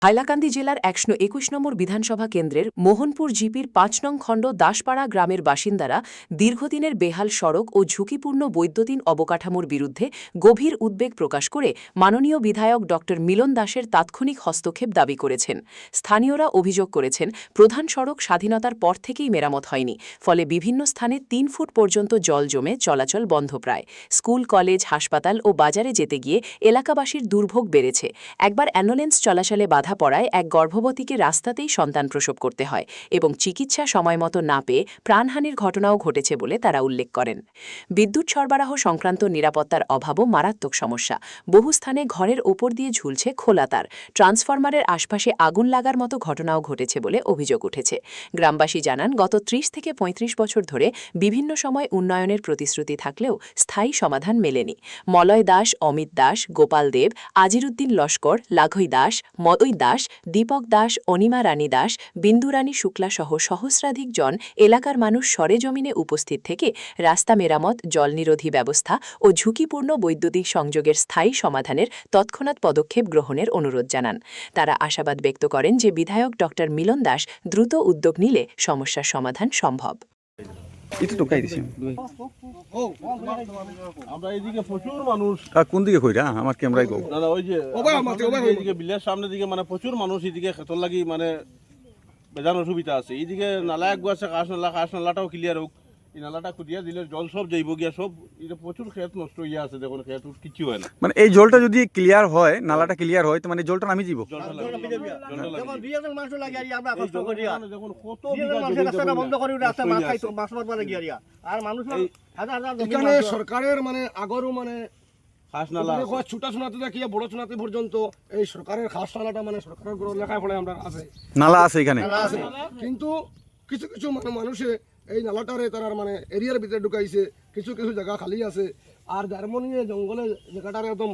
হাইলাকান্দি জেলার ১২১ নম্বর বিধানসভা কেন্দ্রের মোহনপুর জিপির ৫ নং খণ্ড দাসপাড়া গ্রামের বাসিন্দারা দীর্ঘদিনের বেহাল সড়ক ও ঝুঁকিপূর্ণ বৈদ্যুতিন অবকাঠামোর বিরুদ্ধে গভীর উদ্বেগ প্রকাশ করে মাননীয় বিধায়ক ড মিলন দাসের তাৎক্ষণিক হস্তক্ষেপ দাবি করেছেন। স্থানীয়রা অভিযোগ করেছেন, প্রধান সড়ক স্বাধীনতার পর থেকেই মেরামত হয়নি, ফলে বিভিন্ন স্থানে ৩ ফুট পর্যন্ত জল জমে চলাচল বন্ধ প্রায়। স্কুল, কলেজ, হাসপাতাল ও বাজারে যেতে গিয়ে এলাকাবাসীর দুর্ভোগ বেড়েছে। একবার অ্যাম্বুলেন্স চলাচলে বাধা পড়ায় এক গর্ভবতীকে রাস্তাতেই সন্তান প্রসব করতে হয় এবং চিকিৎসা সময়মতো না পেয়ে প্রাণহানির ঘটনাও ঘটেছে বলে তারা উল্লেখ করেন। বিদ্যুৎ সরবরাহ সংক্রান্ত নিরাপত্তার অভাবও মারাত্মক সমস্যা। বহু স্থানে ঘরের ওপর দিয়ে ঝুলছে খোলা তার। ট্রান্সফরমারের আশপাশে আগুন লাগার মতো ঘটনাও ঘটেছে বলে অভিযোগ উঠেছে। গ্রামবাসী জানান, গত ৩০ থেকে ৩৫ বছর ধরে বিভিন্ন সময় উন্নয়নের প্রতিশ্রুতি থাকলেও স্থায়ী সমাধান মেলেনি। মলয় দাস, অমিত দাস, গোপাল দেব, আজিরুদ্দিন লস্কর, লাঘই দাস, মদই দাস, দীপক দাস, অনিমা রানী দাস, বিন্দুরানী শুক্লা সহ সহস্রাধিক জন এলাকার মানুষ সরেজমিনে উপস্থিত থেকে রাস্তা মেরামত, জলনিরোধী ব্যবস্থা ও ঝুঁকিপূর্ণ বৈদ্যুতিক সংযোগের স্থায়ী সমাধানের তৎক্ষণাৎ পদক্ষেপ গ্রহণের অনুরোধ জানান। তারা আশাবাদ ব্যক্ত করেন যে বিধায়ক ড মিলন দাস দ্রুত উদ্যোগ নিলে সমস্যার সমাধান সম্ভব। আমরা এইদিকে প্রচুর মানুষ। কোন দিকে কইরা আমার ক্যামেরায় গো না ওই যে এইদিকে বিলের সামনের দিকে মানে প্রচুর মানুষ এদিকে খেতর লাগি মানে বেজান অসুবিধা আছে। এইদিকে নালা এক আছে, কাশ নালাটাও ক্লিয়ার হোক। এই নালাটা খুঁটিয়া দিলে জল সব যাইব গিয়া, সব এটা প্রচুর খেত নষ্ট হইয়া আছে। দেখুন খেত কিছু হয় না। মানে এই জলটা যদি ক্লিয়ার হয়, নালাটা ক্লিয়ার হয়, তো মানে জলটা নামি যাব। জলটা দেখুন কত বন্ধ করে রাস্তা মাছ খাইতো, মাছ মারবার লাগি আর মানুষ এখানে সরকারের মানে আগরও মানে খাস নালা ছোটা শোনাতে দেখি বড় শোনাতে পর্যন্ত এই সরকারের খাস নালাটা মানে সরকারের লেখায় পড়ে আমরা আছে, নালা আছে এখানে, কিন্তু কিছু কিছু মানে মানুষে এই নালাটারে তার মানে এরিয়ার ভিতরে ঢুকাইছে। কিছু কিছু জায়গা খালি আছে আর জার্মানি জঙ্গলে জায়গাটারে একদম